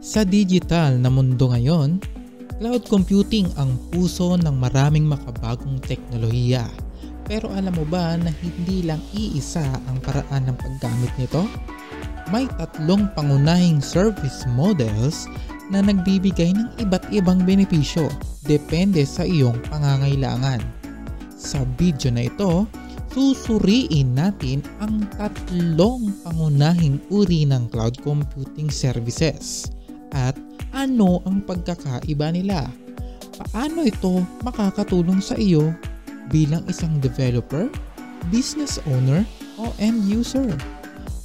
Sa digital na mundo ngayon, cloud computing ang puso ng maraming makabagong teknolohiya. Pero alam mo ba na hindi lang iisa ang paraan ng paggamit nito? May tatlong pangunahing service models na nagbibigay ng iba't ibang benepisyo depende sa iyong pangangailangan. Sa video na ito, susuriin natin ang tatlong pangunahing uri ng cloud computing services at ano ang pagkakaiba nila. Paano ito makakatulong sa iyo bilang isang developer, business owner o end user?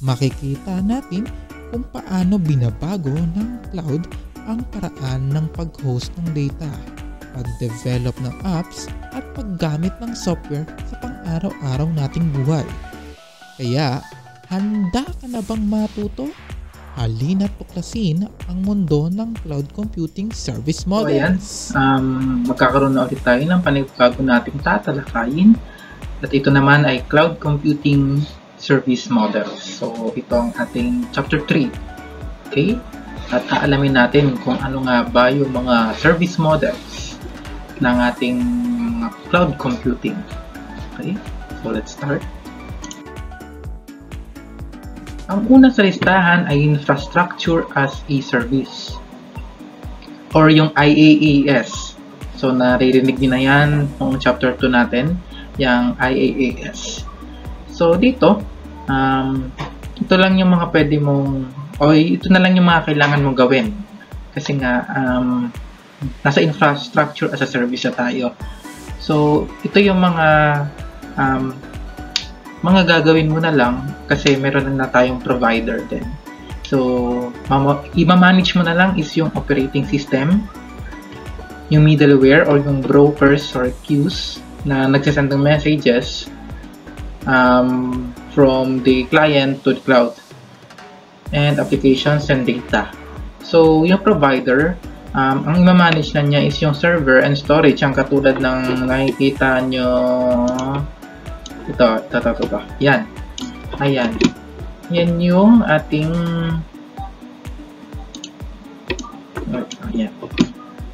Makikita natin kung paano binabago ng cloud ang paraan ng pag-host ng data, pag-develop ng apps at paggamit ng software sa pang-araw-araw nating buhay. Kaya, handa ka na bang matuto? Halina't tuklasin ang mundo ng cloud computing service models. So ayan, magkakaroon na ulit tayo ng panibagong nating tatalakayin. At ito naman ay cloud computing service models. So ito ang ating chapter 3. Okay? At aalamin natin kung ano nga ba yung mga service models ng ating cloud computing. Okay? So let's start. Ang una sa listahan ay Infrastructure as a Service or yung IaaS. So naririnig niyo na yan kung chapter 2 natin, yung IaaS. So dito, ito lang yung mga pwede mong, o ito na lang yung mga kailangan mong gawin. Kasi nga, nasa Infrastructure as a Service na tayo. So ito yung mga gagawin mo na lang kasi meron na tayong provider din. So, i-manage mo na lang is yung operating system, yung middleware or yung brokers or queues na nagsasend ng messages from the client to the cloud, and applications and data. So, yung provider, ang i-manage na niya is yung server and storage, ang katulad ng nakikita nyo. Ito. Yan. Ayan. Yan yung ating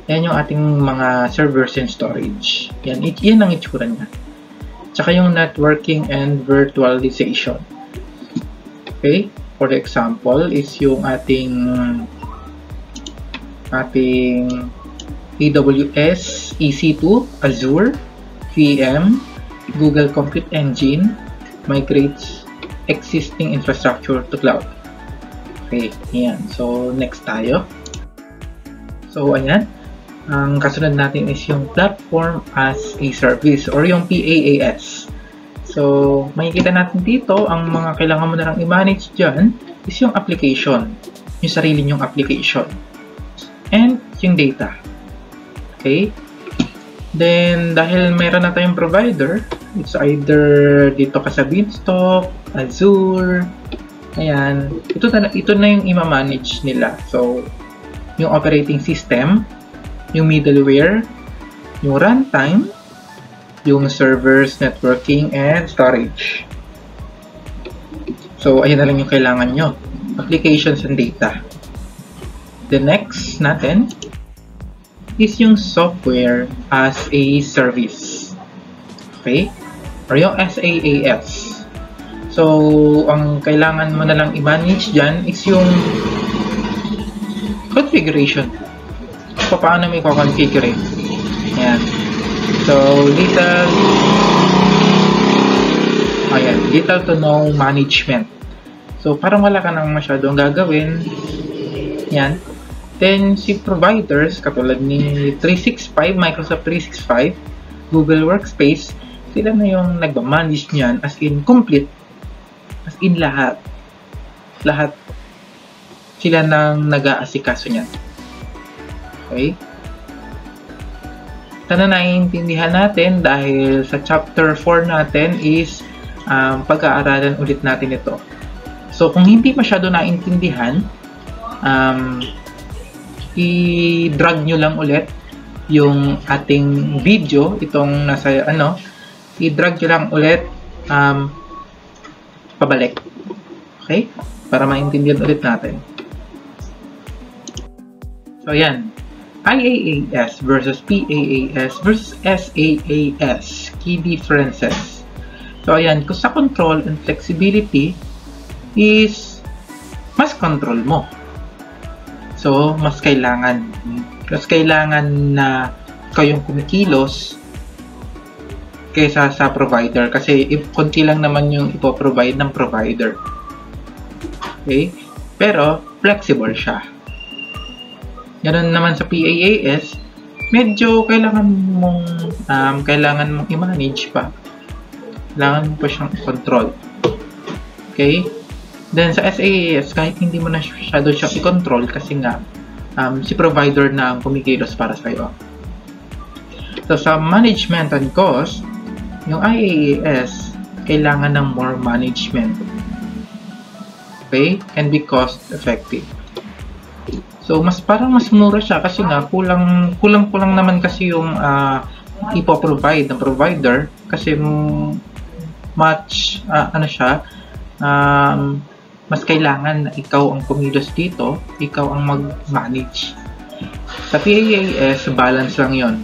yan yung ating mga servers and storage. Yan ang itsura niya. Tsaka yung networking and virtualization. Okay? For example, is yung ating AWS, EC2, Azure, VM, Google Compute Engine migrates existing infrastructure to cloud. Okay, ayan. So, next tayo. So, ayan. Ang kasunod natin is yung Platform as a Service or yung PaaS. So, makikita natin dito, ang mga kailangan mo na lang i-manage dyan is yung application. Yung sarili nyong application. And yung data. Okay? Then, dahil meron na tayong provider, it's either dito ka sa Beanstalk, Azure, ayan. Ito na yung i-manage nila. So, yung operating system, yung middleware, yung runtime, yung servers, networking, and storage. So, ayan na lang yung kailangan nyo. Applications and data. The next natin is yung Software as a Service. Okay? Or yung SaaS. So, ang kailangan mo na lang i-manage dyan is yung configuration. So, paano mo i-configure? Ayan. So, little to no management. So, parang wala ka nang masyadong gagawin. Yan. Then, si providers, katulad ni 365, Microsoft 365, Google Workspace, sila na yung nagmamanage niyan as in complete. As in lahat. Lahat. Sila nang nag-aasikaso niyan. Okay? Ito na naiintindihan natin dahil sa chapter 4 natin is pag-aaralan ulit natin ito. So, kung hindi masyado naintindihan, i-drag nyo lang ulit yung ating video, itong nasa i-drag nyo lang ulit pabalik. Okay? Para maintindihan ulit natin. So, ayan. IaaS versus PaaS versus SaaS. Key differences. So, ayan. Kung sa control and flexibility is mas control mo. So, mas kailangan na kayong kumikilos kaysa sa provider. Kasi konti lang naman yung ipoprovide ng provider. Okay? Pero, flexible siya. Ganun naman sa PaaS, medyo kailangan mong i-manage pa. Kailangan mo pa siyang i-control. Okay? Then sa SaaS, kahit hindi mo na masyado siya i-control kasi nga si provider na ang kumikilos para sa iyo. So sa management and cost, yung IaaS kailangan ng more management. Okay? Can be cost effective. So, mas mura siya kasi nga kulang naman kasi yung ipoprovide ng provider kasi mas kailangan na ikaw ang kumilos dito, ikaw ang mag-manage. Sa PaaS, balance lang yon.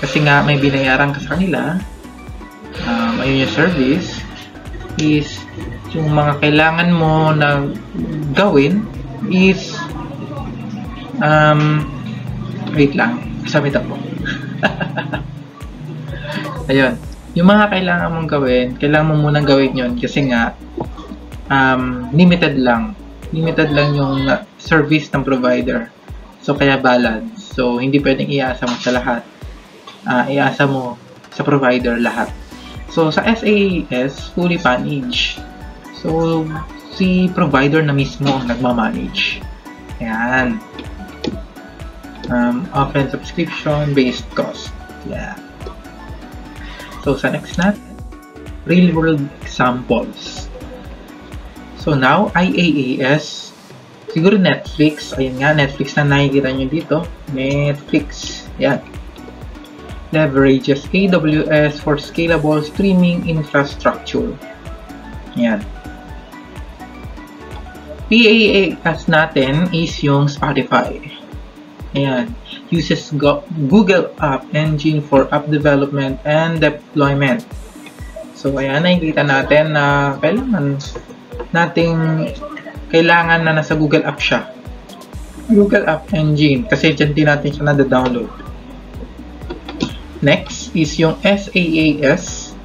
Kasi nga may binayaran ka sa kanila, ayun yung service, is yung mga kailangan mo na gawin is wait lang, sabit ako. Ayun, yung mga kailangan mong gawin, kailangan mo munang gawin yon kasi nga limited lang yung service ng provider. So kaya balance. So hindi pwedeng iasa mo sa lahat. Iasa mo sa provider lahat. So sa SaaS, fully managed. So si provider na mismo ang nagmamanage. Ayan. Often subscription-based cost. Yeah. So, sa next natin, real-world examples. So, now, IaaS, siguro Netflix. Ayan nga, Netflix na nakikita nyo dito. Netflix. Yan. Leverages AWS for scalable streaming infrastructure. Yan. PaaS natin is yung Spotify. Ayan. Uses Google App Engine for app development and deployment. So, ayan, nakikita natin na kailangan na nasa Google App siya. Google App Engine. Kasi dyan din natin siya na-download. Next is yung SaaS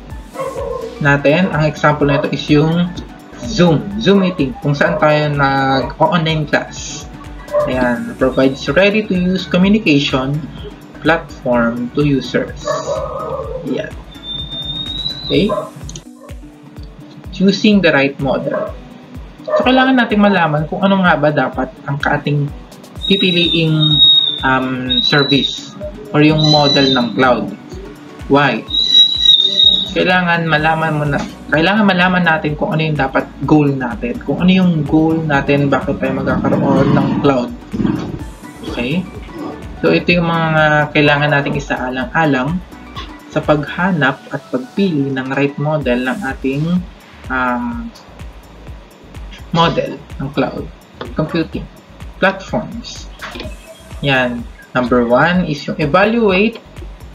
natin. Ang example nito is yung Zoom meeting. Kung saan tayo nag-online class. Ayan, provides ready-to-use communication platform to users. Ayan. Okay? Choosing the right model. So, kailangan natin malaman kung ano nga ba dapat ang ating pipiliing service or yung model ng cloud. Why? Kailangan malaman natin kung ano yung dapat goal natin. Kung ano yung goal natin, bakit tayo magkakaroon ng cloud. Okay? So, ito yung mga kailangan nating isaalang-alang sa paghanap at pagpili ng right model ng ating model ng cloud computing platforms. Yan. Number 1 is yung evaluate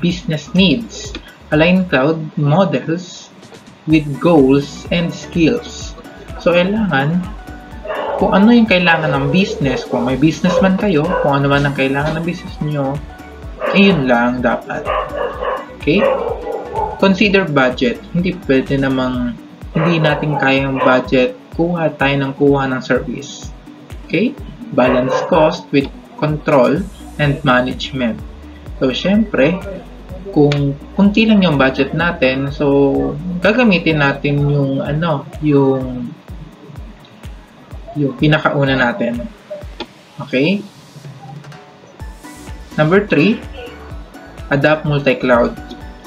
business needs. Align cloud models with goals and skills. So, kailangan kung ano yung kailangan ng business, kung may business man kayo, kung ano man ang kailangan ng business nyo, ayun lang dapat. Okay? Consider budget. Hindi pwede namang hindi natin kayang budget, kuha tayo ng kuha ng service. Okay? Balance cost with control and management. So, syempre, kung kunti lang yung budget natin, so gagamitin natin yung pinakauna natin. Okay? Number 3, adopt multi-cloud.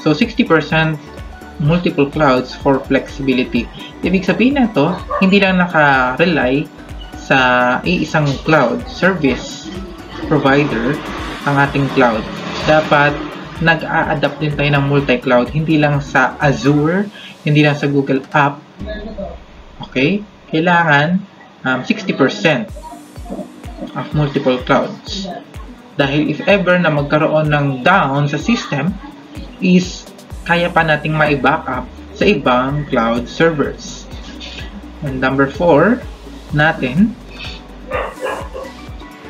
So 60% multiple clouds for flexibility. Ibig sabihin na to, hindi lang naka-rely sa iisang cloud service provider ang ating cloud. Dapat nag-a-adapt din tayo ng multi-cloud, hindi lang sa Azure, hindi lang sa Google App. Okay? Kailangan 60% of multiple clouds. Dahil if ever na magkaroon ng down sa system, is kaya pa nating mai-backup sa ibang cloud servers. And number 4 natin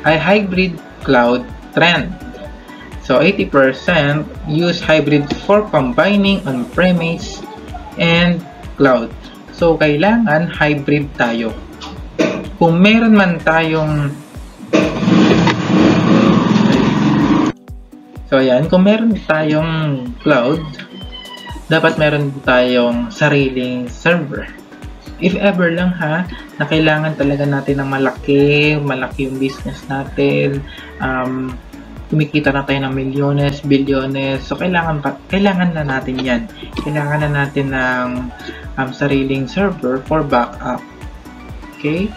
ay hybrid cloud trend. So 80% use hybrid for combining on-premise and cloud. So kailangan hybrid tayo. Kung meron man tayong kung meron tayong cloud, dapat meron tayong sariling server. If ever lang na kailangan talaga natin ng malaki yung business natin, kumikita na tayo ng milyones, bilyones, so kailangan na natin yan. Kailangan na natin ng sariling server for backup. Okay?